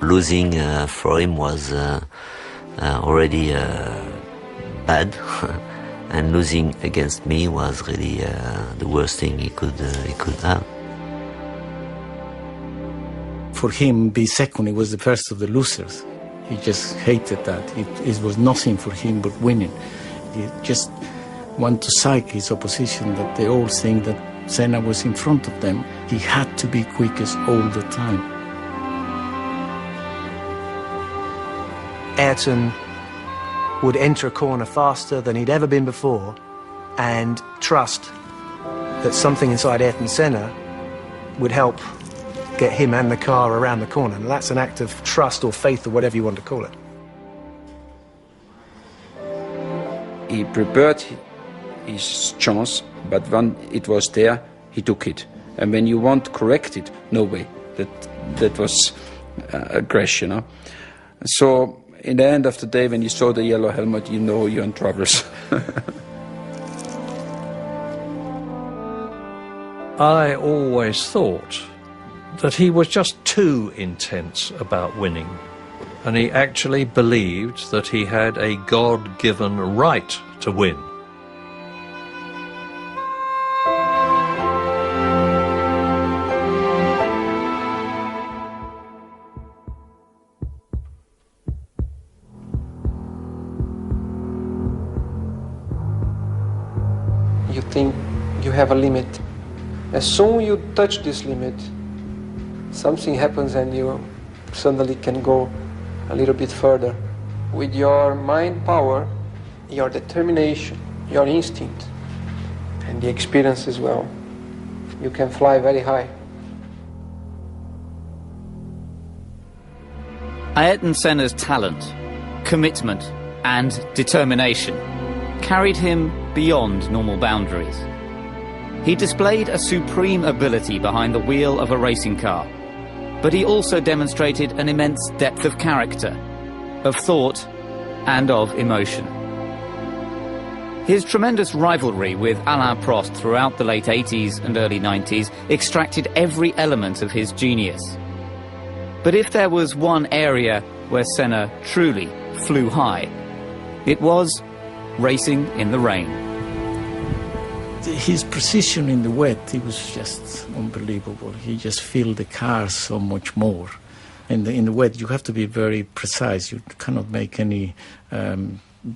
losing for him was already bad, and losing against me was really the worst thing he could have. For him, be second, he was the first of the losers. He just hated that. It was nothing for him but winning. He just wanted to psych his opposition, that they all think that Senna was in front of them. He had to be quickest all the time. Ayrton would enter a corner faster than he'd ever been before and trust that something inside Ayrton Senna would help get him and the car around the corner. And that's an act of trust or faith or whatever you want to call it. He prepared his chance, but when it was there, he took it. And when you want to correct it, no way. That was a crash, you know. So in the end of the day, when you saw the yellow helmet, you know you're in troubles. I always thought that he was just too intense about winning, and he actually believed that he had a God-given right to win. You think you have a limit. As soon as you touch this limit, something happens and you suddenly can go a little bit further. With your mind power, your determination, your instinct, and the experience as well, you can fly very high. Ayrton Senna's talent, commitment and determination carried him beyond normal boundaries. He displayed a supreme ability behind the wheel of a racing car, but he also demonstrated an immense depth of character, of thought and of emotion. His tremendous rivalry with Alain Prost throughout the late 80s and early 90s extracted every element of his genius. But if there was one area where Senna truly flew high, it was racing in the rain. His precision in the wet, it was just unbelievable. He just filled the car so much more. In the wet, you have to be very precise. You cannot make any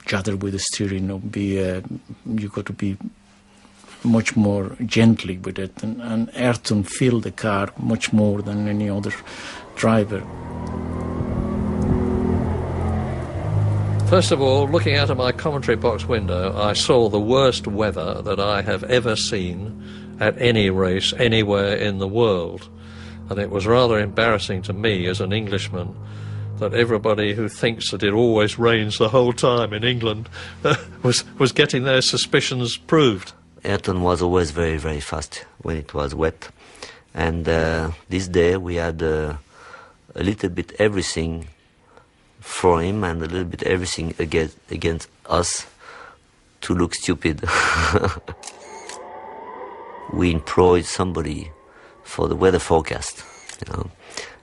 judder with the steering. Or you got to be much more gently with it. And Ayrton filled the car much more than any other driver. First of all, looking out of my commentary box window, I saw the worst weather that I have ever seen at any race anywhere in the world. And it was rather embarrassing to me as an Englishman that everybody who thinks that it always rains the whole time in England was getting their suspicions proved. Ayrton was always very, very fast when it was wet. And this day we had a little bit everything for him and a little bit everything against us to look stupid. We employed somebody for the weather forecast, you know,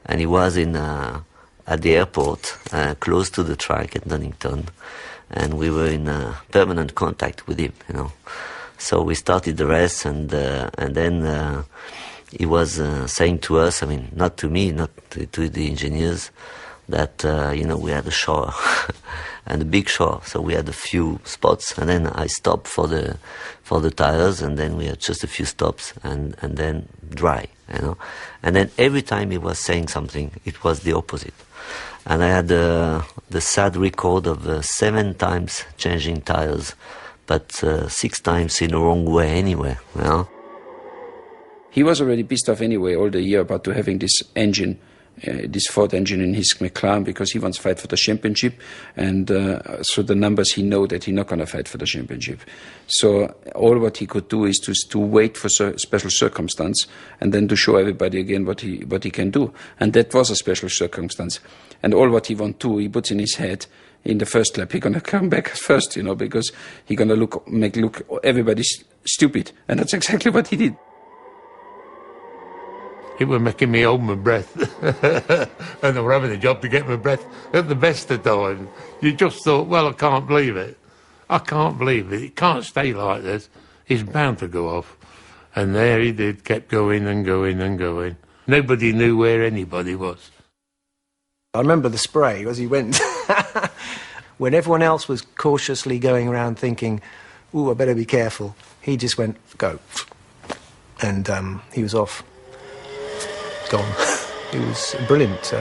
and he was at the airport, close to the track at Donington, and we were in permanent contact with him, you know. So we started the race, and then he was saying to us, I mean, not to me, not to the engineers, that, you know, we had a shower, and a big shower, so we had a few spots, and then I stopped for the tires, and then we had just a few stops, and then dry, you know. And then every time he was saying something, it was the opposite. And I had the sad record of 7 times changing tires, but 6 times in the wrong way anyway, you know. He was already pissed off anyway all the year about having this engine, this Ford engine in his McLaren, because he wants to fight for the championship, and so the numbers he know that he's not going to fight for the championship. So all what he could do is to wait for special circumstance, and then to show everybody again what he can do. And that was a special circumstance. And all what he want to, he puts in his head. In the first lap, he's going to come back first, you know, because he's going to make everybody stupid, and that's exactly what he did. it was making me hold my breath. And they were having a job to get my breath at the best of times. You just thought, well, I can't believe it. I can't believe it. It can't stay like this. It's bound to go off. And there he did, kept going and going and going. Nobody knew where anybody was. I remember the spray as he went. When everyone else was cautiously going around thinking, ooh, I better be careful, he just went, go. And he was off. Gone. He was brilliant,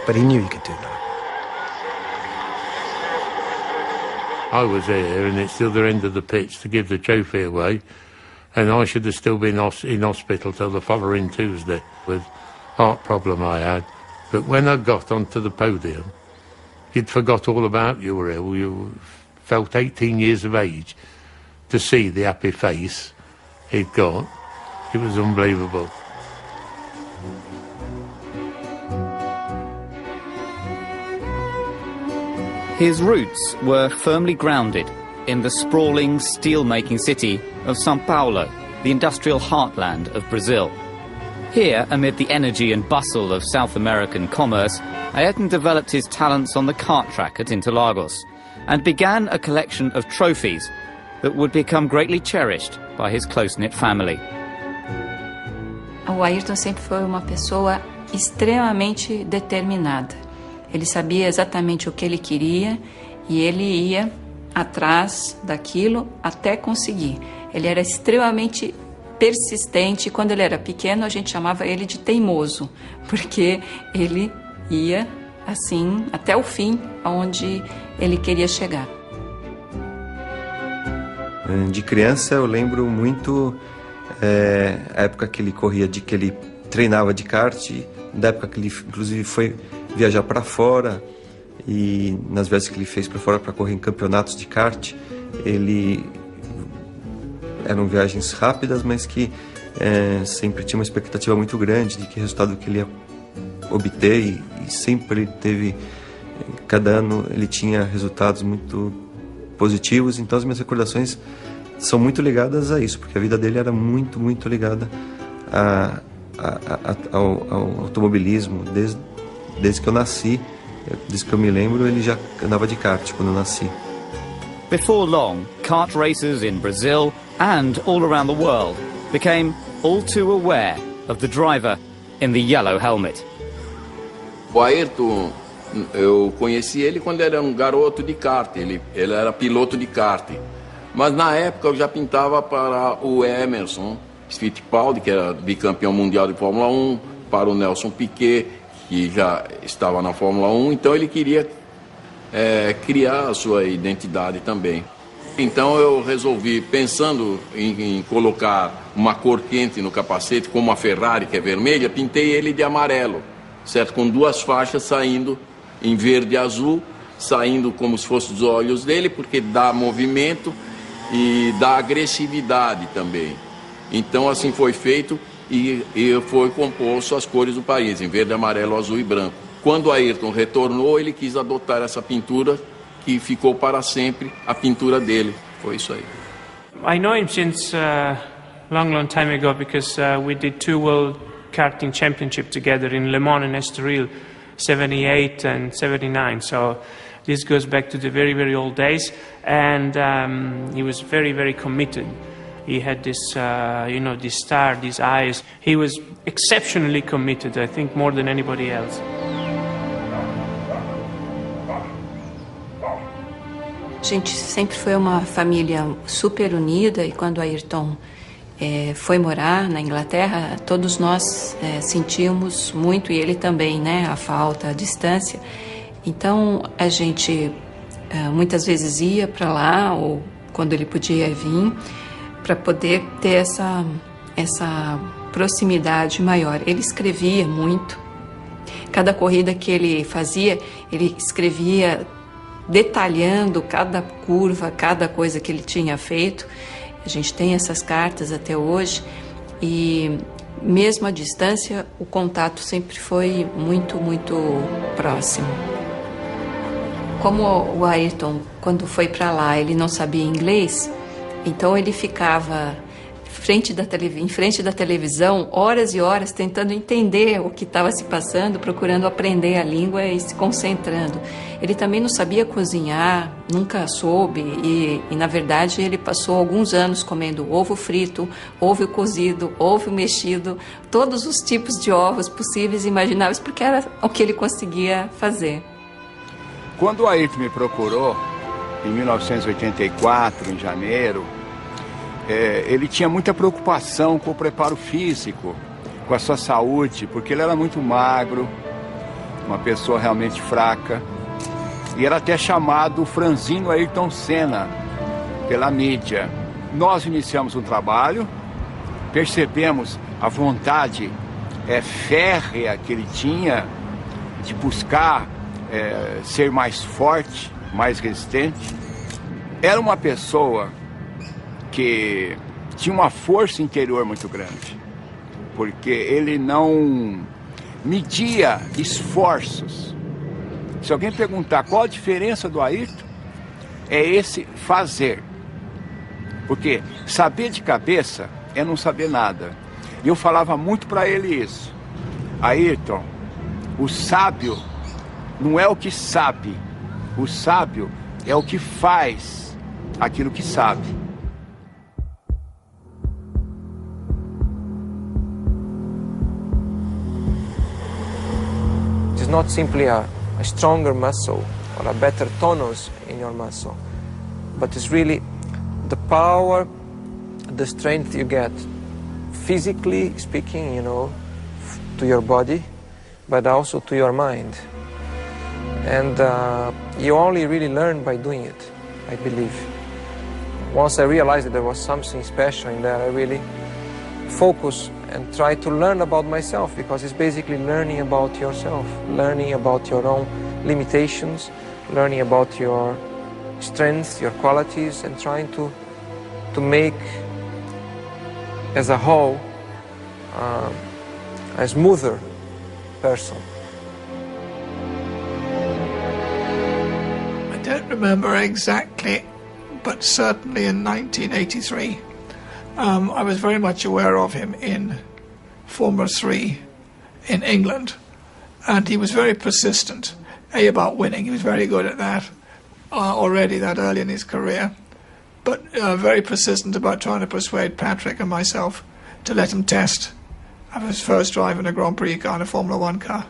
but he knew he could do that. I was here, and it's the other end of the pitch to give the trophy away, and I should have still been in hospital till the following Tuesday with heart problem I had. But when I got onto the podium, you'd forgot all about you were ill. You felt 18 years of age. To see the happy face he'd got, it was unbelievable. His roots were firmly grounded in the sprawling steel-making city of São Paulo, the industrial heartland of Brazil. Here, amid the energy and bustle of South American commerce, Ayrton developed his talents on the kart track at Interlagos and began a collection of trophies that would become greatly cherished by his close-knit family. O Ayrton sempre foi uma pessoa extremamente determinada. Ele sabia exatamente o que ele queria e ele ia atrás daquilo até conseguir. Ele era extremamente persistente. Quando ele era pequeno, a gente chamava ele de teimoso, porque ele ia assim até o fim, aonde ele queria chegar. De criança eu lembro muito a época que ele corria, que ele treinava de kart, da época que ele inclusive foi viajar para fora, e nas vezes que ele fez para fora para correr em campeonatos de kart, eram viagens rápidas, mas que sempre tinha uma expectativa muito grande de que resultado que ele ia obter, e sempre ele teve, cada ano ele tinha resultados muito positivos. Então as minhas recordações são muito ligadas a isso, porque a vida dele era muito, muito ligada ao automobilismo. Desde que eu nasci, desde que eu me lembro, ele já andava de kart quando eu nasci. Before long, kart racers in Brazil and all around the world became all too aware of the driver in the yellow helmet. O Ayrton, eu conheci ele quando ele era um garoto de kart, ele era piloto de kart. Mas na época eu já pintava para o Emerson Fittipaldi, que era bicampeão mundial de Fórmula 1, para o Nelson Piquet, que já estava na Fórmula 1, então ele queria criar a sua identidade também. Então eu resolvi, pensando em colocar uma cor quente no capacete, como a Ferrari, que é vermelha, pintei ele de amarelo, certo? Com duas faixas saindo em verde e azul, saindo como se fossem os olhos dele, porque dá movimento e dá agressividade também. Então assim foi feito e foi composto as cores do país, em verde, amarelo, azul e branco. Quando Ayrton retornou, ele quis adotar essa pintura, que ficou para sempre a pintura dele. Foi isso aí. I know him since long time ago, because we did 2 World Karting Championship together in Le Mans and Estoril, 78 and 79. So this goes back to the very, very old days. And he was very, very committed. He had this, this star, these eyes. He was exceptionally committed, I think, more than anybody else. A gente sempre foi uma família super unida, e quando Ayrton foi morar na Inglaterra, todos nós sentimos muito, e ele também, né, a falta, a distância. Então a gente muitas vezes ia para lá, ou quando ele podia vir, para poder ter essa proximidade maior. Ele escrevia muito. Cada corrida que ele fazia, ele escrevia detalhando cada curva, cada coisa que ele tinha feito. A gente tem essas cartas até hoje, e mesmo à distância o contato sempre foi muito, muito próximo. Como o Ayrton, quando foi para lá, ele não sabia inglês, então ele ficava em frente da televisão, horas e horas, tentando entender o que estava se passando, procurando aprender a língua e se concentrando. Ele também não sabia cozinhar, nunca soube, e na verdade ele passou alguns anos comendo ovo frito, ovo cozido, ovo mexido, todos os tipos de ovos possíveis e imagináveis, porque era o que ele conseguia fazer. Quando o Ayrton me procurou, em 1984, em janeiro, ele tinha muita preocupação com o preparo físico, com a sua saúde, porque ele era muito magro, uma pessoa realmente fraca, e era até chamado franzino Ayrton Senna pela mídia. Nós iniciamos um trabalho, percebemos a vontade férrea que ele tinha de buscar ser mais forte, mais resistente. Era uma pessoa que tinha uma força interior muito grande, porque ele não media esforços. Se alguém perguntar qual a diferença do Ayrton, é esse fazer. Porque saber de cabeça é não saber nada. E eu falava muito para ele isso. Ayrton, o sábio não é o que sabe, o sábio é o que faz aquilo que sabe. It's not simply a stronger muscle or a better tonus in your muscle, but it's really the power, the strength you get, physically speaking, you know, to your body, but also to your mind. And you only really learn by doing it, I believe. Once I realized that there was something special in there, I really focus and try to learn about myself, because it's basically learning about yourself, learning about your own limitations, learning about your strengths, your qualities, and trying to make as a whole a smoother person. I don't remember exactly, but certainly in 1983 I was very much aware of him in Formula 3 in England, and he was very persistent, about winning. He was very good at that already that early in his career, but very persistent about trying to persuade Patrick and myself to let him test. I was first driving a Grand Prix car in a Formula 1 car.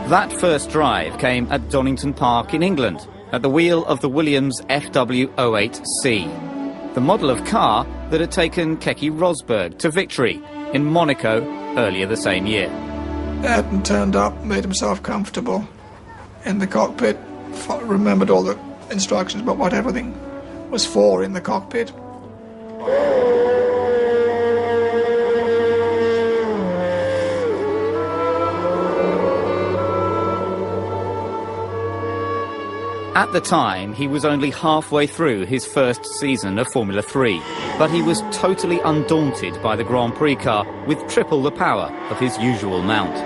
That first drive came at Donington Park in England, at the wheel of the Williams FW08C, the model of car that had taken Keke Rosberg to victory in Monaco earlier the same year. Ayrton turned up, made himself comfortable in the cockpit, remembered all the instructions about what everything was for in the cockpit. At the time, he was only halfway through his first season of Formula 3, but he was totally undaunted by the Grand Prix car with triple the power of his usual mount.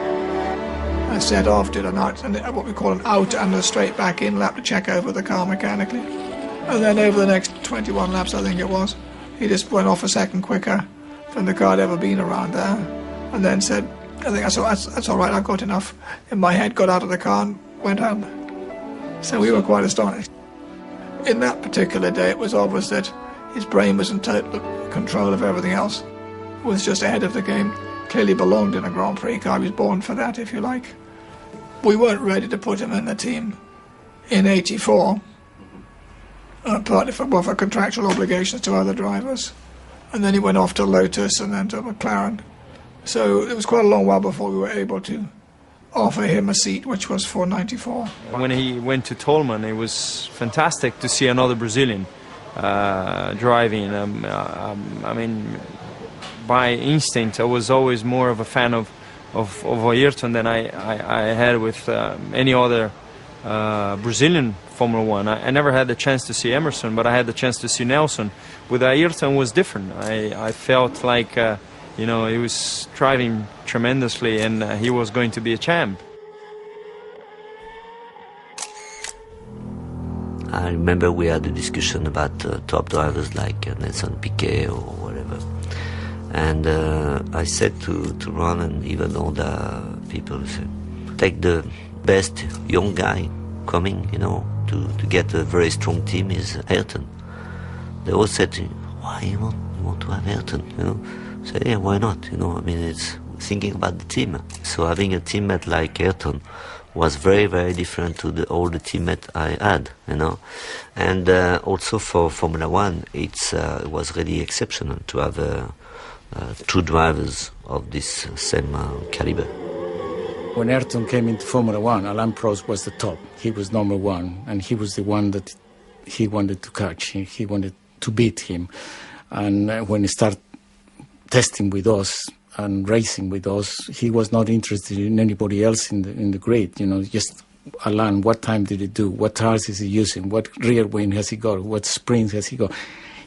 I set off, did what we call an out and a straight back in lap to check over the car mechanically. And then over the next 21 laps, I think it was, he just went off a second quicker than the car had ever been around there. And then said, I think that's all right, I've got enough. In my head, got out of the car and went home. So we were quite astonished. In that particular day, it was obvious that his brain was in total control of everything else, was just ahead of the game, clearly belonged in a Grand Prix car. He was born for that, if you like. We weren't ready to put him in the team in '84, partly for contractual obligations to other drivers. And then he went off to Lotus and then to McLaren. So it was quite a long while before we were able to offer him a seat, which was for '94. When he went to Tolman, it was fantastic to see another Brazilian driving. I mean, by instinct, I was always more of a fan of Ayrton than I had with any other Brazilian Formula One. I never had the chance to see Emerson, but I had the chance to see Nelson. With Ayrton, was different. I felt like he was driving tremendously, and he was going to be a champ. I I remember we had a discussion about top drivers like Nelson Piquet or whatever. And I said to Ron and even other people, take the best young guy coming, you know, to get a very strong team is Ayrton. They all said, why you want to have Ayrton, you know? So yeah, why not, you know? I mean, it's thinking about the team. So having a teammate like Ayrton was very, very different to all the teammates I had, you know. And also for Formula One, it was really exceptional to have two drivers of this same caliber. When Ayrton came into Formula One, Alain Prost was the top. He was number one, and he was the one that he wanted to catch. He wanted to beat him. And when he started testing with us and racing with us, he was not interested in anybody else in the grid. You know, just Alain, what time did he do? What tires is he using? What rear wing has he got? What springs has he got?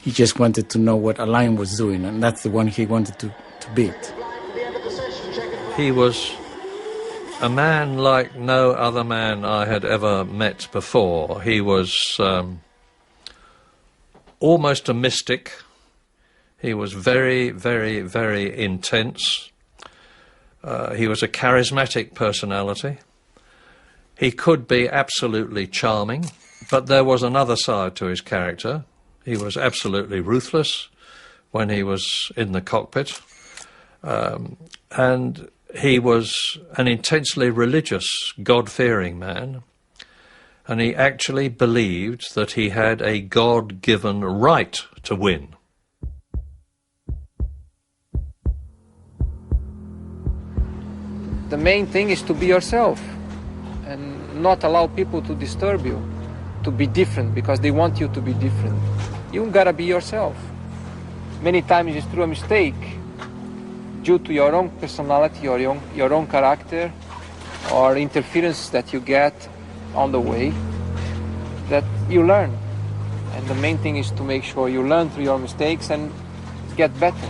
He just wanted to know what Alain was doing, and that's the one he wanted to beat. He was a man like no other man I had ever met before. He was almost a mystic. He was very, very, very intense. He was a charismatic personality. He could be absolutely charming, but there was another side to his character. He was absolutely ruthless when he was in the cockpit. And he was an intensely religious, God-fearing man. And he actually believed that he had a God-given right to win. The main thing is to be yourself and not allow people to disturb you, to be different because they want you to be different. You gotta be yourself. Many times it's through a mistake, due to your own personality or your own character or interference that you get on the way, that you learn. And the main thing is to make sure you learn through your mistakes and get better.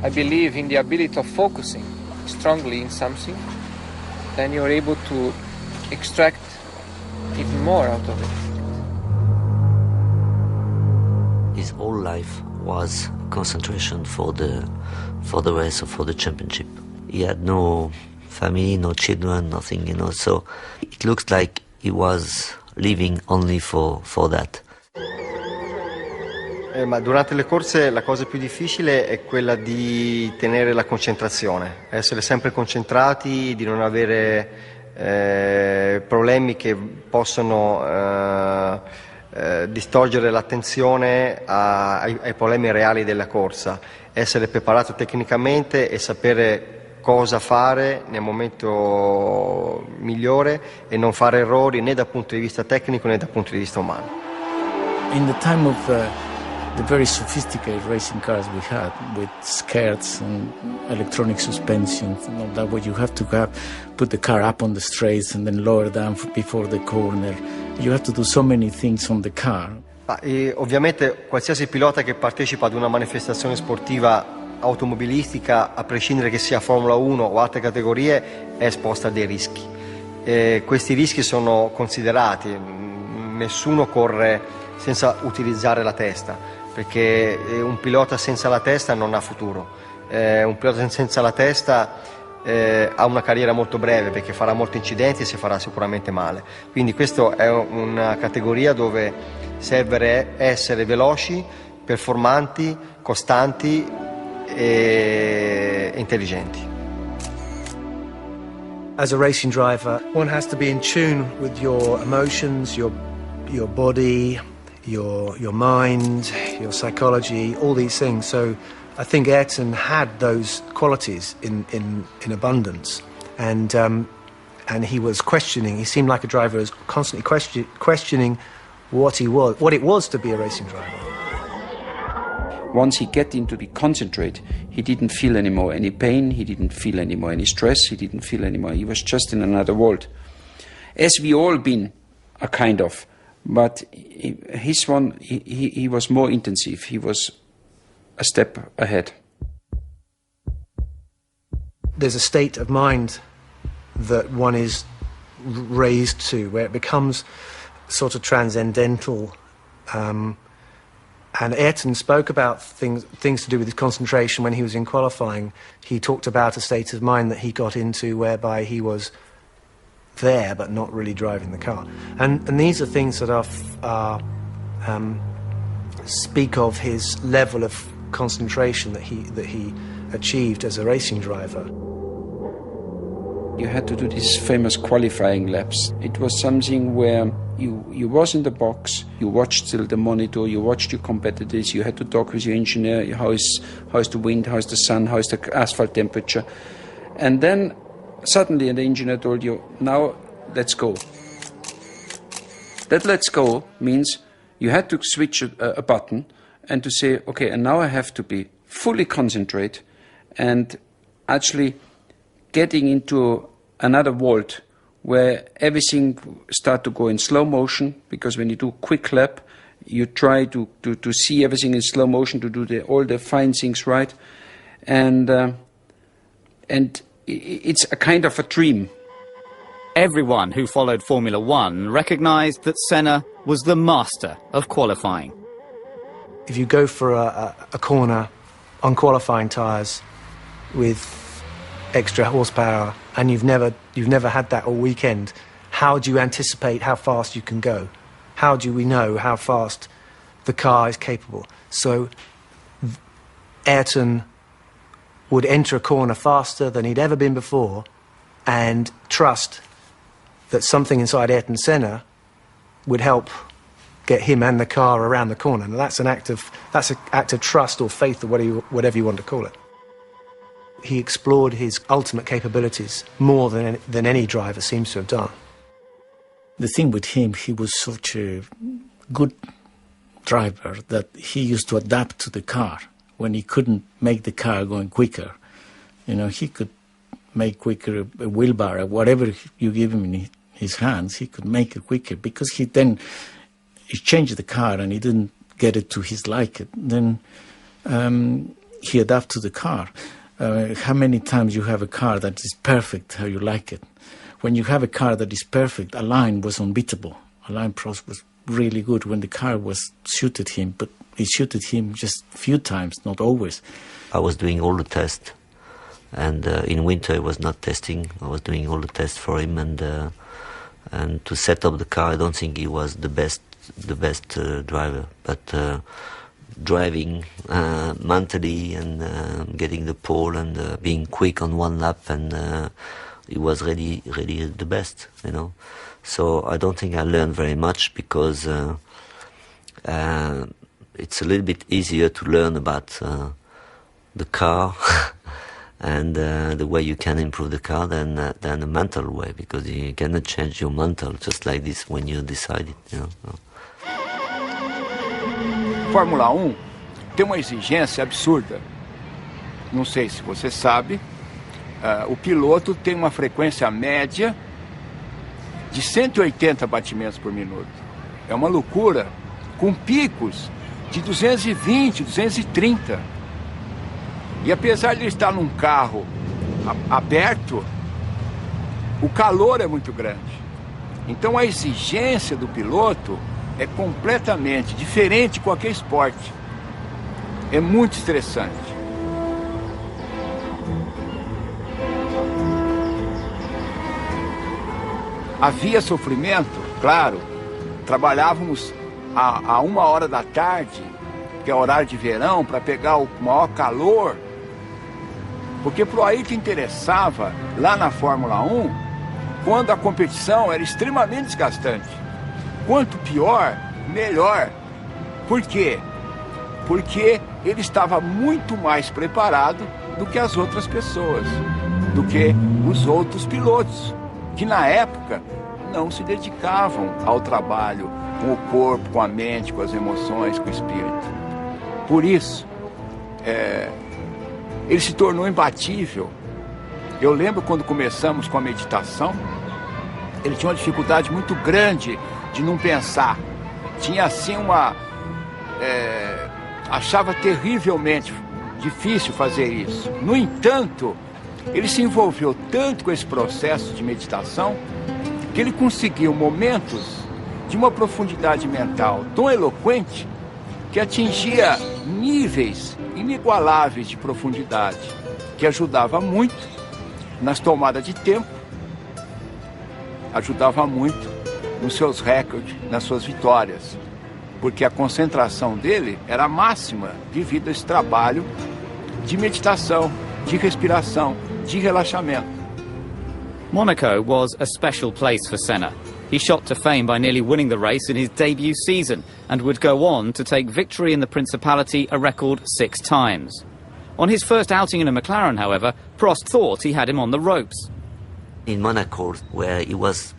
I believe in the ability of focusing strongly in something, then you're able to extract even more out of it. His whole life was concentration for the race or for the championship. He had no family, no children, nothing, you know, so it looks like he was living only for that. Ma durante le corse la cosa più difficile è quella di tenere la concentrazione, essere sempre concentrati, di non avere problemi che possono distogliere l'attenzione ai problemi reali della corsa, essere preparato tecnicamente e sapere cosa fare nel momento migliore e non fare errori né dal punto di vista tecnico né dal punto di vista umano. In the time of the very sophisticated racing cars we had, with skirts and electronic suspension and all that, where you have to put the car up on the straights and then lower down before the corner. You have to do so many things on the car. Ovviamente qualsiasi pilota che partecipa ad una manifestazione sportiva automobilistica, a prescindere che sia Formula 1 o altre categorie, è esposta a dei rischi. Questi rischi sono considerati, nessuno corre senza utilizzare la testa, perché un pilota senza la testa non ha futuro. Un pilota senza la testa ha una carriera molto breve, perché farà molti incidenti e si farà sicuramente male. Quindi questa è una categoria dove serve essere veloci, performanti, costanti e intelligenti. As a racing driver, one has to be in tune with your emotions, your body, your mind, your psychology, all these things. So I think Ayrton had those qualities in abundance, and he was questioning. He seemed like a driver who was constantly questioning what it was to be a racing driver. Once he get into the concentrate, he didn't feel anymore any pain, he didn't feel anymore any stress, he didn't feel anymore. He was just in another world. As we all been, a kind of, but his one, he was more intensive. He was a step ahead. There's a state of mind that one is raised to, where it becomes sort of transcendental And Ayrton spoke about things to do with his concentration when he was in qualifying. He talked about a state of mind that he got into whereby he was there but not really driving the car. And these are things that speak of his level of concentration that he achieved as a racing driver. You had to do these famous qualifying laps. It was something where you was in the box, you watched still the monitor, you watched your competitors, you had to talk with your engineer, how is the wind, how is the sun, how is the asphalt temperature. And then suddenly the engineer told you, now let's go. That let's go means you had to switch a button and to say, okay, and now I have to be fully concentrate and actually getting into another vault where everything start to go in slow motion, because when you do quick lap, you try to see everything in slow motion, to do all the fine things right, and it's a kind of a dream. Everyone who followed Formula One recognised that Senna was the master of qualifying. If you go for a corner on qualifying tyres with extra horsepower and you've never had that all weekend, how do you anticipate how fast you can go? How do we know how fast the car is capable? So Ayrton would enter a corner faster than he'd ever been before and trust that something inside Ayrton Senna would help get him and the car around the corner. And that's an act of trust or faith or whatever you want to call it. He explored his ultimate capabilities more than any driver seems to have done. The thing with him, he was such a good driver that he used to adapt to the car. When he couldn't make the car going quicker, he could make quicker a wheelbarrow, whatever you give him in his hands, he could make it quicker, because he changed the car and he didn't get it to his liking. Then he adapted to the car. How many times you have a car that is perfect how you like it? When you have a car that is perfect, Alain was unbeatable. Alain Prost was really good when the car suited him, but it suited him just a few times, not always. I was doing all the tests, and in winter I was not testing. I was doing all the tests for him, and to set up the car, I don't think he was the best driver, but driving mentally and getting the pole and being quick on one lap, and he was really the best, So I don't think I learned very much, because it's a little bit easier to learn about the car and the way you can improve the car than the mental way, because you cannot change your mental just like this when you decide it, Fórmula 1 tem uma exigência absurda. Não sei se você sabe, o piloto tem uma frequência média de 180 batimentos por minuto. É uma loucura, com picos de 220, 230. E apesar de ele estar num carro aberto, o calor é muito grande. Então a exigência do piloto é completamente diferente de qualquer esporte. É muito estressante. Havia sofrimento, claro. Trabalhávamos a 1h da tarde, que é horário de verão, para pegar o maior calor. Porque para o Ayrton interessava, lá na Fórmula 1, quando a competição era extremamente desgastante. Quanto pior, melhor. Por quê? Porque ele estava muito mais preparado do que as outras pessoas, do que os outros pilotos, que na época não se dedicavam ao trabalho com o corpo, com a mente, com as emoções, com o espírito. Por isso, ele se tornou imbatível. Eu lembro quando começamos com a meditação, ele tinha uma dificuldade muito grande de não pensar. Tinha assim achava terrivelmente difícil fazer isso. No entanto, ele se envolveu tanto com esse processo de meditação que ele conseguiu momentos de uma profundidade mental tão eloquente que atingia níveis inigualáveis de profundidade, que ajudava muito nas tomadas de tempo, ajudava muito nos seus recordes, nas suas vitórias, porque a concentração dele era máxima devido a esse trabalho de meditação, de respiração, de relaxamento. Monaco was a special place for Senna. He shot to fame by nearly winning the race in his debut season and would go on to take victory in the Principality a record 6 times. On his first outing in a McLaren, however, Prost thought he had him on the ropes. In Monaco, where he was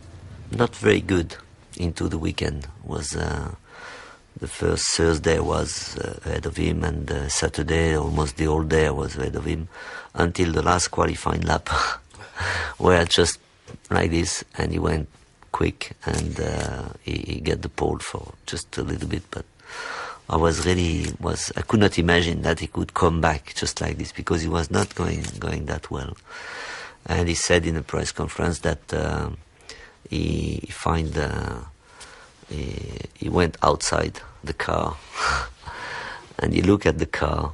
not very good into the weekend, was the first Thursday was ahead of him, and Saturday almost the whole day was ahead of him, until the last qualifying lap, where just like this, and he went quick, and he got the pole for just a little bit, but I could not imagine that he could come back just like this, because he was not going that well. And he said in a press conference that he went outside the car and he looked at the car,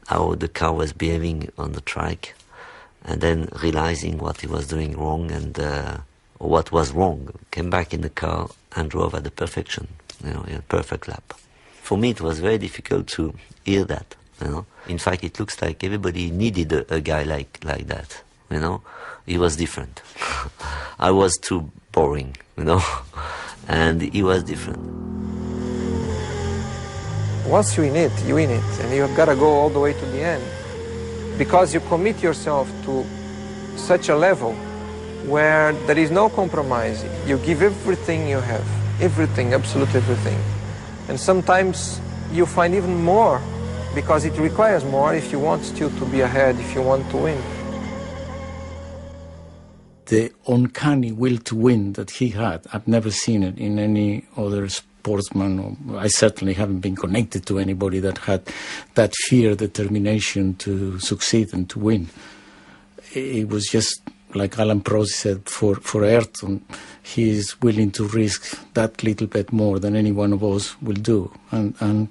how the car was behaving on the track, and then realizing what he was doing wrong and what was wrong, came back in the car and drove at the perfection, in a perfect lap. For me, it was very difficult to hear that, In fact, it looks like everybody needed a guy like that, He was different. I was too boring, and he was different. Once you win it, and you've got to go all the way to the end, because you commit yourself to such a level where there is no compromise. You give everything you have, everything, absolutely everything. And sometimes you find even more, because it requires more if you want still to be ahead, if you want to win. The uncanny will to win that he had, I've never seen it in any other sportsman. I certainly haven't been connected to anybody that had that fear, determination to succeed and to win. It was just like Alan Prost said, for Ayrton, he is willing to risk that little bit more than any one of us will do. And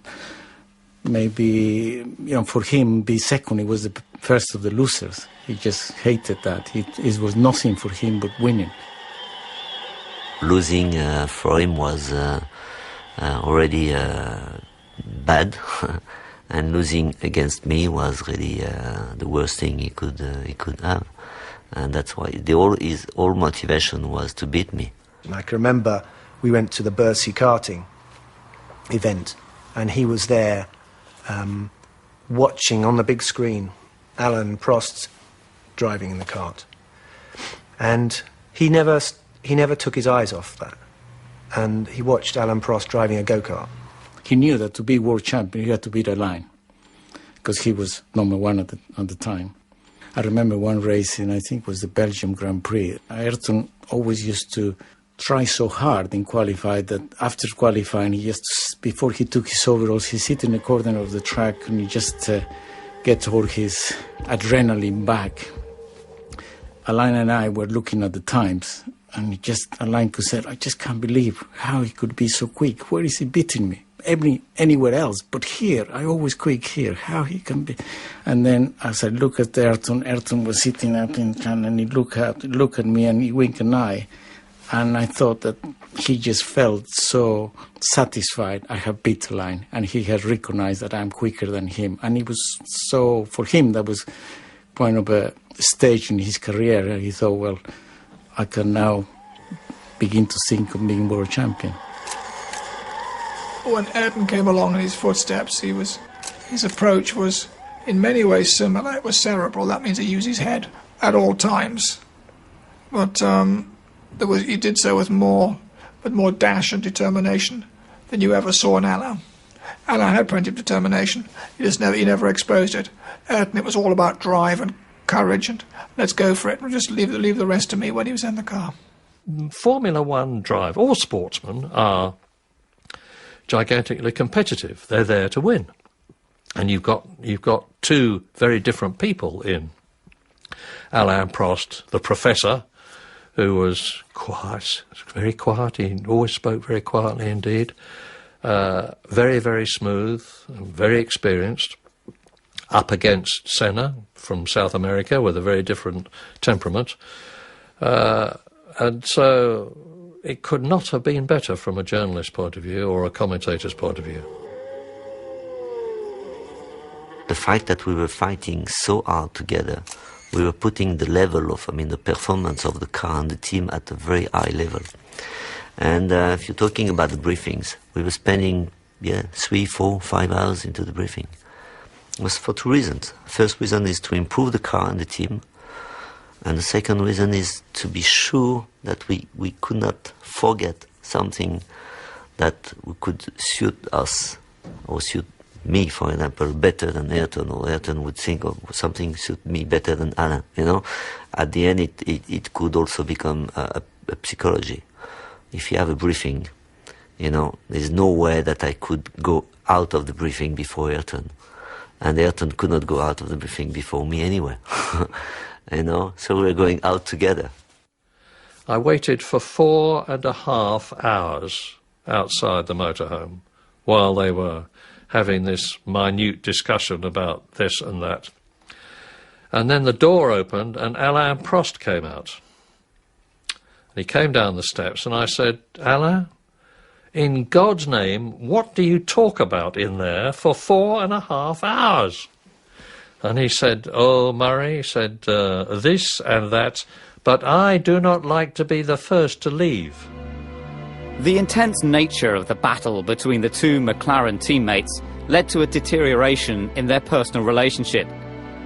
maybe, for him, be second, he was the first of the losers. He just hated that. It was nothing for him but winning. Losing for him was already bad, and losing against me was really the worst thing he could have. And that's why his whole motivation was to beat me. I can remember we went to the Bercy karting event, and he was there watching on the big screen Alan Prost driving in the kart. And he never took his eyes off that. And he watched Alan Prost driving a go-kart. He knew that to be world champion, he had to beat a line, because he was number one at the time. I remember one race, and I think it was the Belgium Grand Prix. Ayrton always used to try so hard in qualify that after qualifying, before he took his overalls, he sit in the corner of the track and he just get all his adrenaline back. Alain and I were looking at the times, and Alain could say, I just can't believe how he could be so quick. Where is he beating me? Anywhere else, but here, I always quick here. How he can be? And then as I look at Ayrton was sitting up in front, and he look at me and he winked an eye, and I thought that he just felt so satisfied I have beat the line, and he had recognized that I'm quicker than him, and he was so, for him that was kind of a stage in his career, and he thought, well, I can now begin to think of being world champion. When Ayrton came along in his footsteps, his approach was in many ways similar. It was cerebral. That means he used his head at all times. But he did so with more dash and determination than you ever saw in Alain. Alain had plenty of determination. He never exposed it. Ayrton, it was all about drive and courage and let's go for it. We'll just leave the rest to me when he was in the car. Formula One drive, all sportsmen are gigantically competitive. They're there to win. And you've got two very different people in Alain Prost, the professor, who was quiet, very quiet. He always spoke very quietly indeed. Very, very smooth, very experienced. Up against Senna from South America with a very different temperament. And so it could not have been better from a journalist's point of view or a commentator's point of view. The fact that we were fighting so hard together, we were putting the level of, the performance of the car and the team at a very high level. And if you're talking about the briefings, we were spending 3, 4, 5 hours into the briefing. It was for 2 reasons. First reason is to improve the car and the team. And the second reason is to be sure that we could not forget something that could suit us or suit me, for example, better than Ayrton, or Ayrton would think of something suit me better than Alain. At the end it could also become a psychology. If you have a briefing, there's no way that I could go out of the briefing before Ayrton. And Ayrton could not go out of the briefing before me anyway. So we were going out together. I waited for 4.5 hours outside the motorhome while they were having this minute discussion about this and that. And then the door opened and Alain Prost came out. And he came down the steps and I said, "Alain, in God's name, what do you talk about in there for 4.5 hours?" And he said, "Oh, Murray," he said, "this and that, but I do not like to be the first to leave." The intense nature of the battle between the two McLaren teammates led to a deterioration in their personal relationship.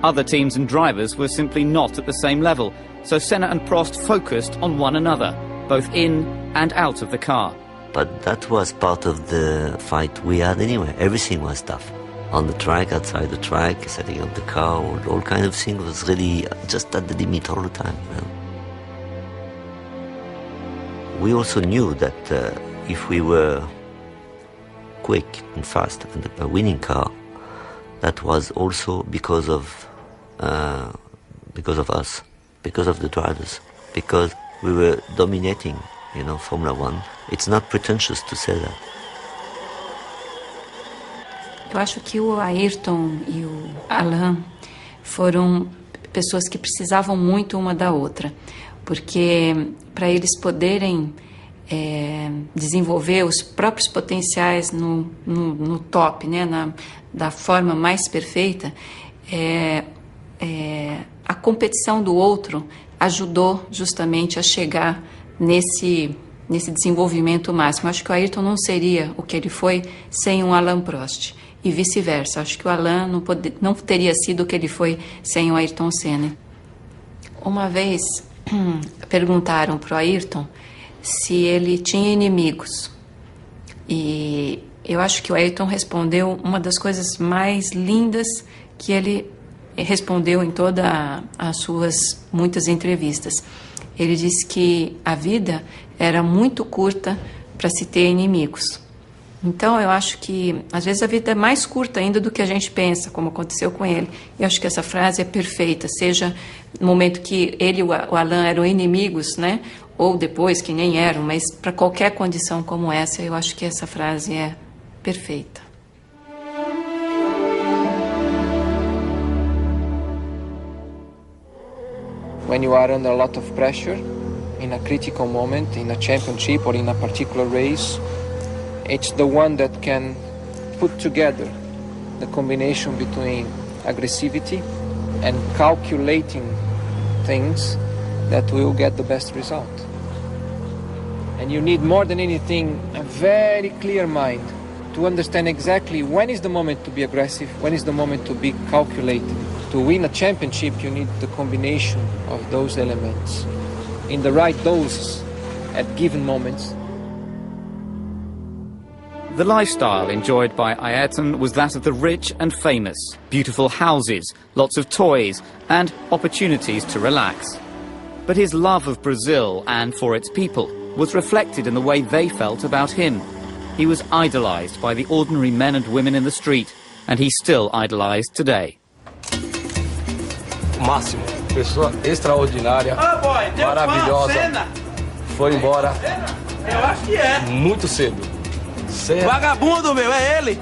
Other teams and drivers were simply not at the same level, so Senna and Prost focused on one another, both in and out of the car. But that was part of the fight we had anyway. Everything was tough. On the track, outside the track, setting up the car, all kind of things was really just at the limit all the time. We also knew that if we were quick and fast and a winning car, that was also because of us, because of the drivers, because we were dominating, Formula One. It's not pretentious to say that. Eu acho que o Ayrton e o Alain foram pessoas que precisavam muito uma da outra, porque para eles poderem desenvolver os próprios potenciais no top, da forma mais perfeita, a competição do outro ajudou justamente a chegar nesse desenvolvimento máximo. Acho que o Ayrton não seria o que ele foi sem um Alain Prost. E vice-versa. Acho que o Alain não teria sido o que ele foi sem o Ayrton Senna. Uma vez perguntaram para o Ayrton se ele tinha inimigos. E eu acho que o Ayrton respondeu uma das coisas mais lindas que ele respondeu em todas as suas muitas entrevistas. Ele disse que a vida era muito curta para se ter inimigos. Então, eu acho que, às vezes, a vida é mais curta ainda do que a gente pensa, como aconteceu com ele. Eu acho que essa frase é perfeita, seja no momento que ele e o Alain eram inimigos, ou depois, que nem eram, mas para qualquer condição como essa, eu acho que essa frase é perfeita. When you are under a lot of pressure, in a critical moment, in a championship or in a particular race, it's the one that can put together the combination between aggressivity and calculating things that will get the best result. And you need more than anything a very clear mind to understand exactly when is the moment to be aggressive, when is the moment to be calculated. To win a championship, you need the combination of those elements in the right doses at given moments. The lifestyle enjoyed by Ayrton was that of the rich and famous. Beautiful houses, lots of toys, and opportunities to relax. But his love of Brazil and for its people was reflected in the way they felt about him. He was idolized by the ordinary men and women in the street, and he's still idolized today. Máximo. pessoa extraordinária, maravilhosa. Foi embora muito cedo. Vagabundo, meu, é ele!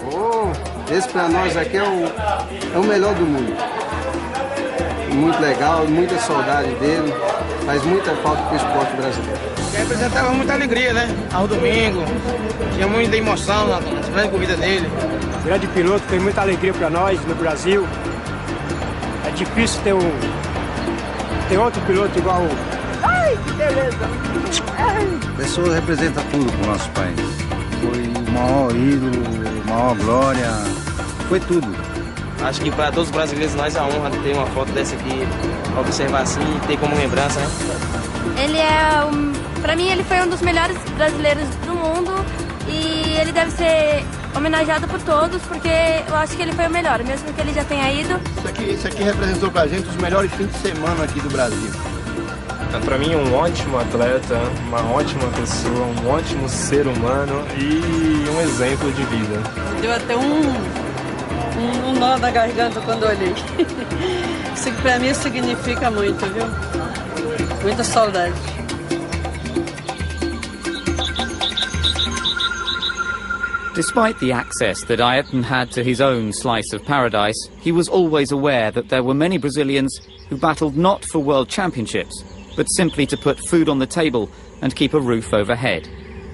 Esse pra nós aqui é o melhor do mundo. Muito legal, muita saudade dele. Faz muita falta pro esporte brasileiro. Representava muita alegria, né? Ao domingo, tinha muita emoção nas grandes corridas dele. Grande piloto, tem muita alegria para nós no Brasil. É difícil ter outro piloto igual o... Ai, que beleza! A pessoa representa tudo pro nosso país. Foi o maior ídolo, a maior glória, foi tudo. Acho que para todos os brasileiros nós é a honra de ter uma foto dessa aqui, observar assim e ter como lembrança, né? Ele pra mim ele foi um dos melhores brasileiros do mundo e ele deve ser homenageado por todos porque eu acho que ele foi o melhor, mesmo que ele já tenha ido. Isso aqui representou pra gente os melhores fins de semana aqui do Brasil. Para mim, um ótimo atleta, uma ótima pessoa, um ótimo ser humano e um exemplo de vida. Deu até um nó na garganta quando olhei. Isso para mim significa muito, viu? Muita saudade. Despite the access that Ayrton had to his own slice of paradise, he was always aware that there were many Brazilians who battled not for world championships, but simply to put food on the table and keep a roof overhead.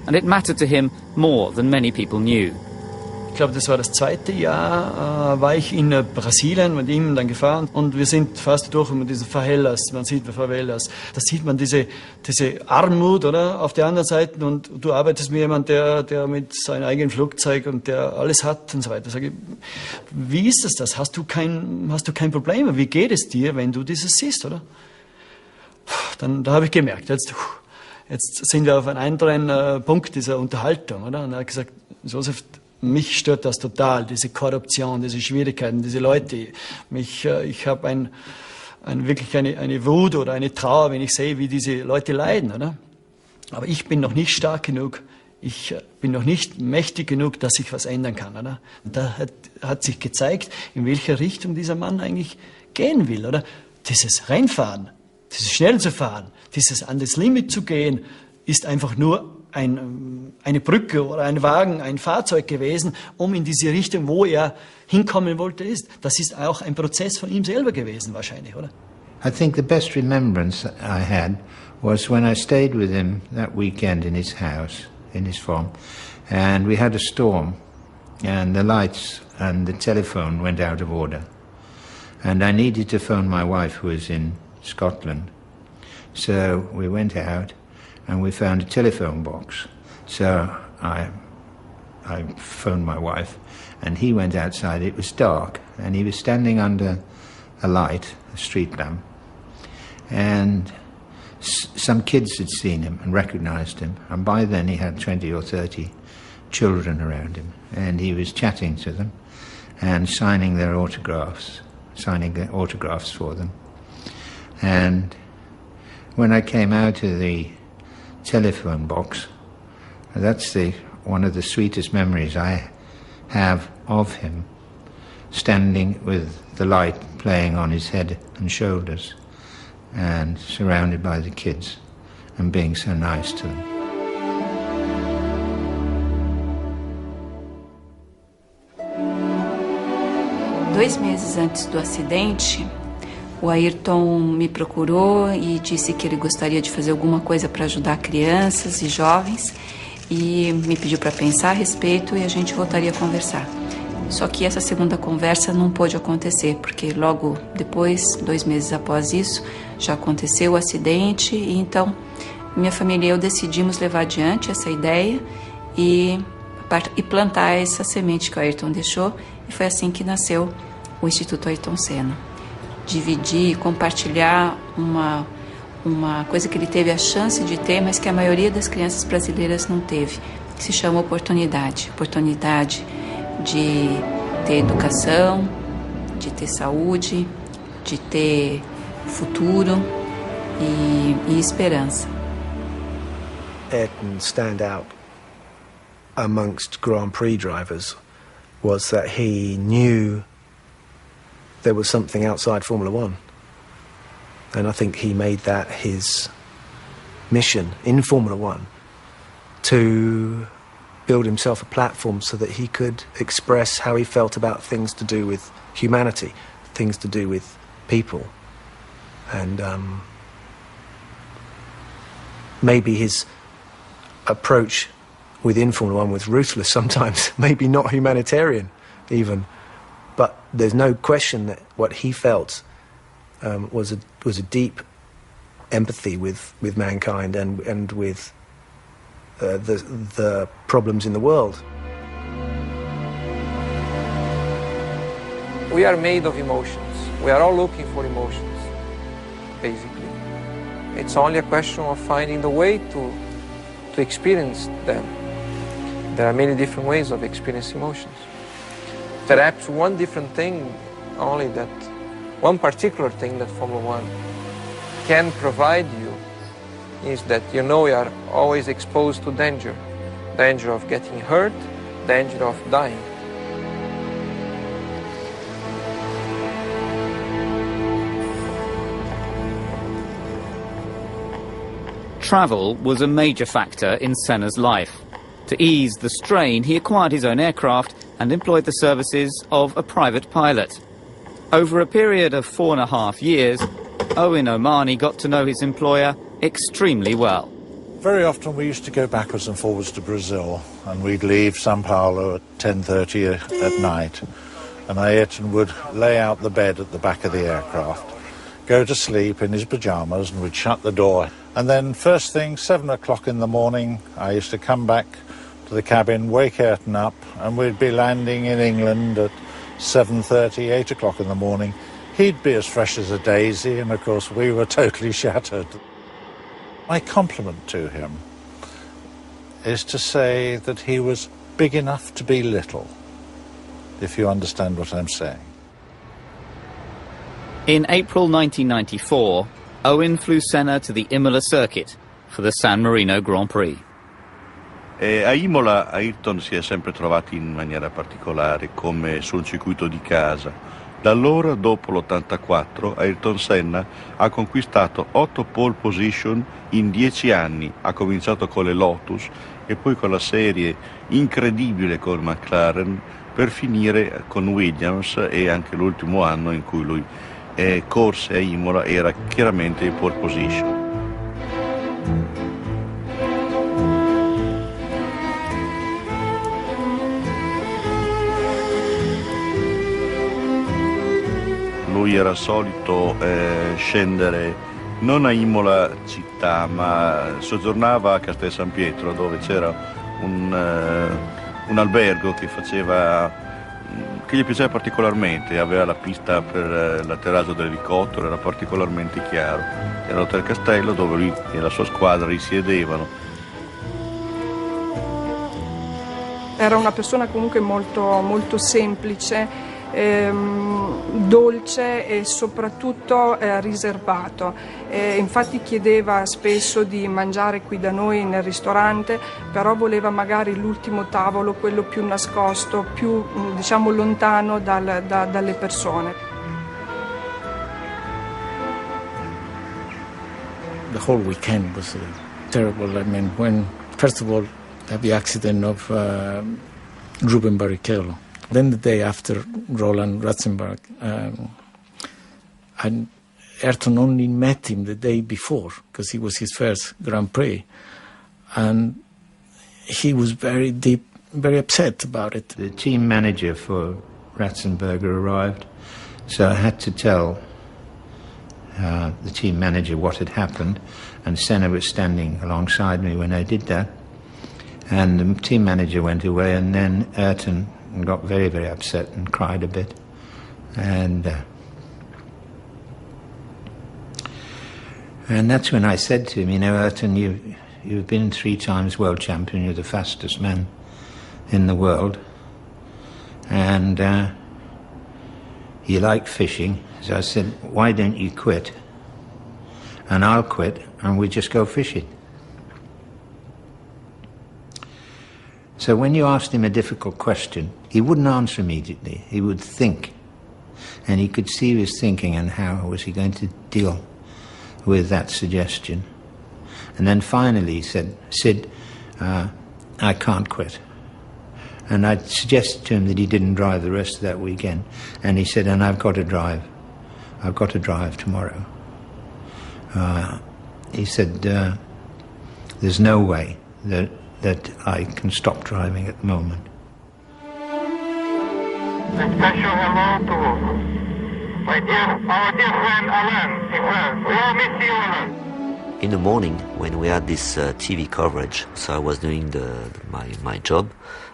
And it mattered to him more than many people knew. Ich glaube, das war das zweite Jahr, war ich in Brasilien mit ihm dann gefahren und wir sind fast durch mit diesen Favelas, man sieht Favelas, da sieht man diese Armut, oder, auf der anderen Seite und du arbeitest mit jemandem, der mit seinem eigenen Flugzeug und der alles hat und so weiter. Sag ich, wie ist das? Hast du kein Problem? Wie geht es dir, wenn du dieses siehst, oder? Da habe ich gemerkt, jetzt sind wir auf einem anderen Punkt dieser Unterhaltung, oder? Und er hat gesagt, Josef, mich stört das total, diese Korruption, diese Schwierigkeiten, diese Leute. Ich habe wirklich eine Wut oder eine Trauer, wenn ich sehe, wie diese Leute leiden, oder? Aber ich bin noch nicht stark genug, ich bin noch nicht mächtig genug, dass ich was ändern kann, oder? Und da hat sich gezeigt, in welche Richtung dieser Mann eigentlich gehen will, oder? Dieses Rennfahren, dieses schnell zu fahren, dieses an das Limit zu gehen, ist einfach nur eine Brücke oder ein Wagen, ein Fahrzeug gewesen, um in diese Richtung, wo er hinkommen wollte, ist. Das ist auch ein Prozess von ihm selber gewesen, wahrscheinlich, oder? I think the best remembrance I had was when I stayed with him that weekend in his house, in his farm, and we had a storm, and the lights and the telephone went out of order. And I needed to phone my wife, who was in Scotland. So we went out, and we found a telephone box. So I phoned my wife, and he went outside. It was dark, and he was standing under a light, a street lamp, and some kids had seen him and recognized him, and by then he had 20 or 30 children around him, and he was chatting to them and signing autographs for them. And when I came out of the telephone box, that's one of the sweetest memories I have of him, standing with the light playing on his head and shoulders and surrounded by the kids and being so nice to them. Dois meses antes do acidente, o Ayrton me procurou e disse que ele gostaria de fazer alguma coisa para ajudar crianças e jovens e me pediu para pensar a respeito e a gente voltaria a conversar. Só que essa segunda conversa não pôde acontecer, porque logo depois, 2 meses após isso, já aconteceu o acidente e então minha família e eu decidimos levar adiante essa ideia e plantar essa semente que o Ayrton deixou e foi assim que nasceu o Instituto Ayrton Senna. Dividir, compartilhar uma coisa que ele teve a chance de ter, mas que a maioria das crianças brasileiras não teve, que se chama oportunidade de ter educação, de ter saúde, de ter futuro e esperança. Ayrton's standout amongst Grand Prix drivers was that he knew there was something outside Formula One. And I think he made that his mission in Formula One, to build himself a platform so that he could express how he felt about things to do with humanity, things to do with people. And maybe his approach within Formula One was ruthless sometimes, maybe not humanitarian even, but there's no question that what he felt was a deep empathy with mankind and with the problems in the world. We are made of emotions. We are all looking for emotions, basically. It's only a question of finding the way to experience them. There are many different ways of experiencing emotions. Perhaps one different thing, only that one particular thing that Formula One can provide you is that you know you are always exposed to danger. Danger of getting hurt, danger of dying. Travel was a major factor in Senna's life. To ease the strain, he acquired his own aircraft and employed the services of a private pilot. Over a period of 4.5 years, Owen Omani got to know his employer extremely well. Very often we used to go backwards and forwards to Brazil, and we'd leave São Paulo at 10:30 at night, and Ayrton would lay out the bed at the back of the aircraft, go to sleep in his pyjamas, and we'd shut the door. And then first thing, 7 o'clock in the morning, I used to come back to the cabin, wake Ayrton up, and we'd be landing in England at 7:30, 8 o'clock in the morning. He'd be as fresh as a daisy, and of course we were totally shattered. My compliment to him is to say that he was big enough to be little, if you understand what I'm saying. In April 1994, Owen flew Senna to the Imola circuit for the San Marino Grand Prix. A Imola Ayrton si è sempre trovato in maniera particolare, come sul circuito di casa. Da allora, dopo l'84, Ayrton Senna ha conquistato 8 pole position in 10 anni. Ha cominciato con le Lotus e poi con la serie incredibile con McLaren, per finire con Williams, e anche l'ultimo anno in cui lui corse a Imola era chiaramente in pole position. Lui era solito scendere non a Imola città, ma soggiornava a Castel San Pietro, dove c'era un albergo che gli piaceva particolarmente, aveva la pista per l'atterraggio dell'elicottero, era particolarmente chiaro. Era l'Hotel Castello dove lui e la sua squadra risiedevano. Era una persona comunque molto semplice, dolce e soprattutto riservato. Infatti chiedeva spesso di mangiare qui da noi nel ristorante, però voleva magari l'ultimo tavolo, quello più nascosto, più diciamo lontano dalle persone. The whole weekend was terrible. I mean, when first of all the accident of Ruben Barrichello. Then the day after, Roland Ratzenberg, and Ayrton only met him the day before, because he was his first Grand Prix, and he was very upset about it. The team manager for Ratzenberger arrived, so I had to tell the team manager what had happened, and Senna was standing alongside me when I did that, and the team manager went away, and then Ayrton got very upset and cried a bit, and that's when I said to him, you know, Ayrton, you've been 3 times world champion, you're the fastest man in the world, and you like fishing, so I said, why don't you quit, and I'll quit, and we just go fishing. So when you asked him a difficult question, he wouldn't answer immediately. He would think. And he could see he was thinking, and how was he going to deal with that suggestion. And then finally he said, "Sid, I can't quit." And I suggested to him that he didn't drive the rest of that weekend. And he said, "And I've got to drive. I've got to drive tomorrow." He said, "There's no way that I can stop driving at the moment." A special hello to our dear friend Alan. We all miss you, Alan. In the morning, when we had this TV coverage, so I was doing my job,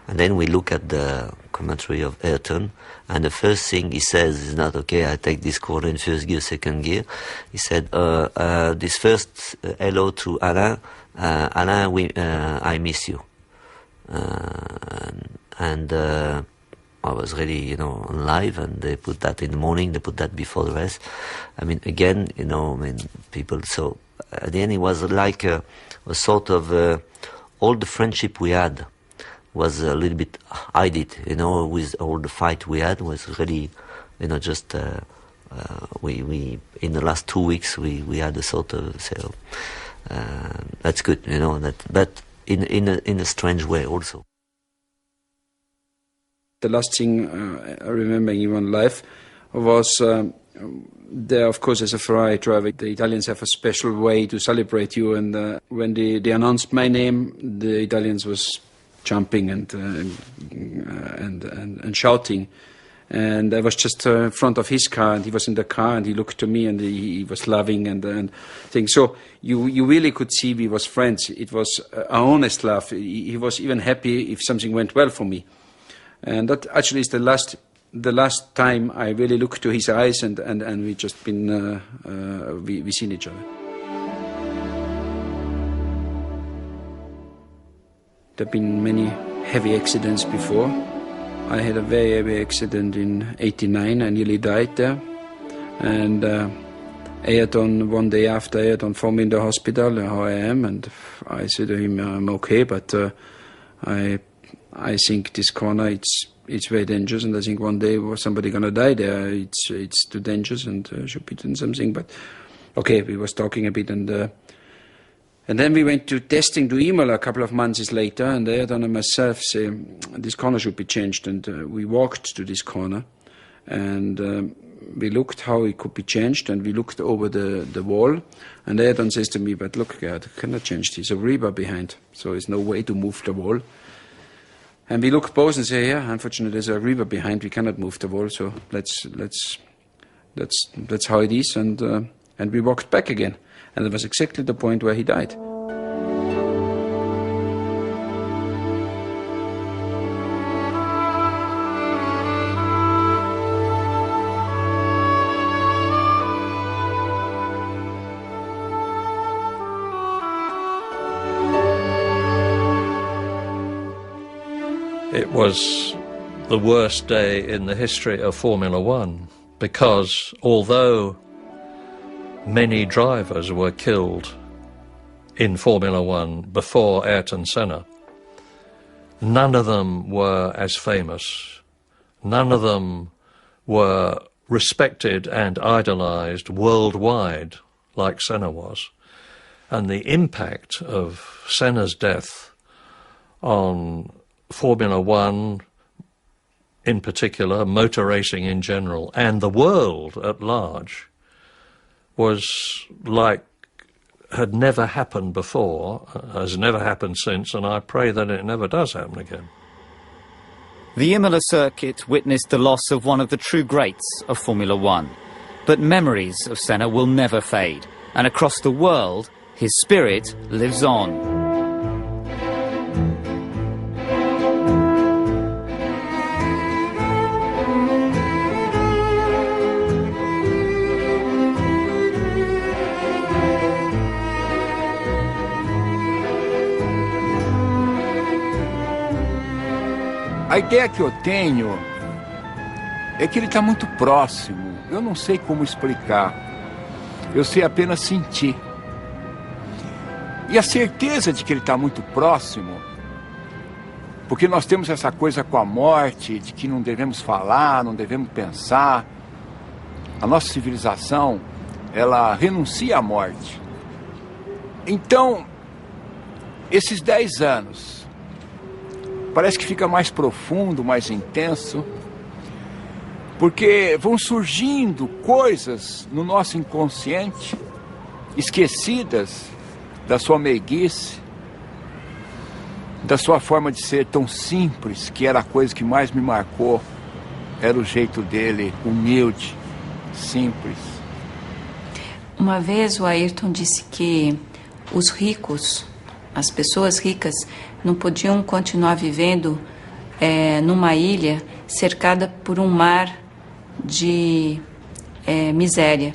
and then we look at the commentary of Ayrton, and the first thing he says is not, "Okay, I take this corner in first gear, second gear." He said, "This first hello to Alain, Alain, I miss you." And I was really, on live, and they put that in the morning, they put that before the rest. I mean, again, people, so at the end it was like a sort of, all the friendship we had was a little bit hidden, with all the fight we had was really, just, we in the last 2 weeks, we had a sort of, so, that's good, but in a strange way also. The last thing I remember in one life was there, of course, as a Ferrari driver, the Italians have a special way to celebrate you. And when they announced my name, the Italians was jumping and shouting. And I was just in front of his car, and he was in the car, and he looked to me, and he was laughing and things. So you really could see we was friends. It was an honest laugh. He was even happy if something went well for me. And that actually is the last time I really looked to his eyes, and we just been we seen each other. There have been many heavy accidents before. I had a very heavy accident in '89. I nearly died there, and Ayrton, one day after, Ayrton phoned me in the hospital how I am, and I said to him, "I'm okay, but I think this corner, it's very dangerous, and I think one day somebody gonna die there. It's too dangerous, and should be doing something." But okay, we was talking a bit, and then we went to testing to Imola a couple of months later, and Ayrton and myself say this corner should be changed, and we walked to this corner, and we looked how it could be changed, and we looked over the wall, and Ayrton says to me, "But look, Gerd, I cannot change this. There's a rebar behind, so there's no way to move the wall." And we looked both and say, "Yeah, unfortunately there's a river behind, we cannot move the wall, so that's how it is," and we walked back again. And it was exactly the point where he died. It was the worst day in the history of Formula One, because although many drivers were killed in Formula One before Ayrton Senna, none of them were as famous. None of them were respected and idolized worldwide like Senna was. And the impact of Senna's death on Formula One in particular, motor racing in general, and the world at large, was like had never happened before, has never happened since, and I pray that it never does happen again. The Imola circuit witnessed the loss of one of the true greats of Formula One, but memories of Senna will never fade, and across the world, his spirit lives on. A ideia que eu tenho é que ele está muito próximo. Eu não sei como explicar. Eu sei apenas sentir. E a certeza de que ele está muito próximo, porque nós temos essa coisa com a morte, de que não devemos falar, não devemos pensar. A nossa civilização ela renuncia à morte. Então, esses 10 anos, parece que fica mais profundo, mais intenso, porque vão surgindo coisas no nosso inconsciente, esquecidas da sua meiguice, da sua forma de ser tão simples, que era a coisa que mais me marcou, era o jeito dele, humilde, simples. Uma vez o Ayrton disse que os ricos, as pessoas ricas, não podiam continuar vivendo numa ilha cercada por um mar de miséria,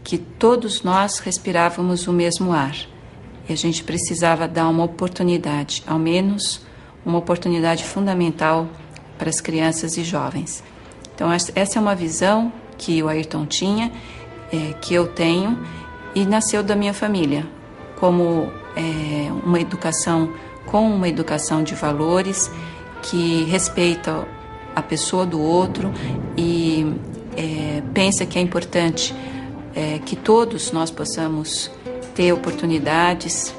que todos nós respirávamos o mesmo ar e a gente precisava dar uma oportunidade, ao menos uma oportunidade fundamental para as crianças e jovens. Então essa é uma visão que o Ayrton tinha, que eu tenho, e nasceu da minha família, como uma educação, com uma educação de valores que respeita a pessoa do outro e pensa que é importante que todos nós possamos ter oportunidades,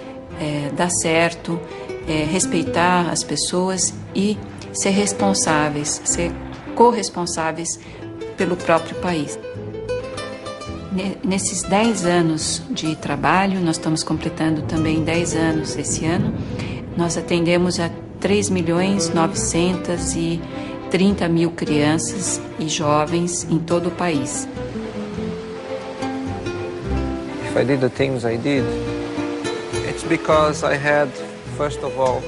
dar certo, respeitar as pessoas e ser responsáveis, ser corresponsáveis pelo próprio país. Nesses 10 anos de trabalho, nós estamos completando também 10 anos esse ano, nós atendemos a 3.930.000 crianças e jovens em todo o país. If I did the things I did, it's because I had, first of all,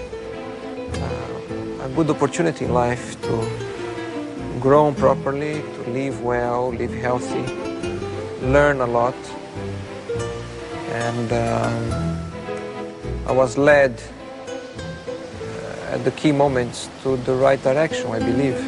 a good opportunity in life to grow properly, to live well, live healthy, learn a lot, and I was led at the key moments to the right direction, I believe.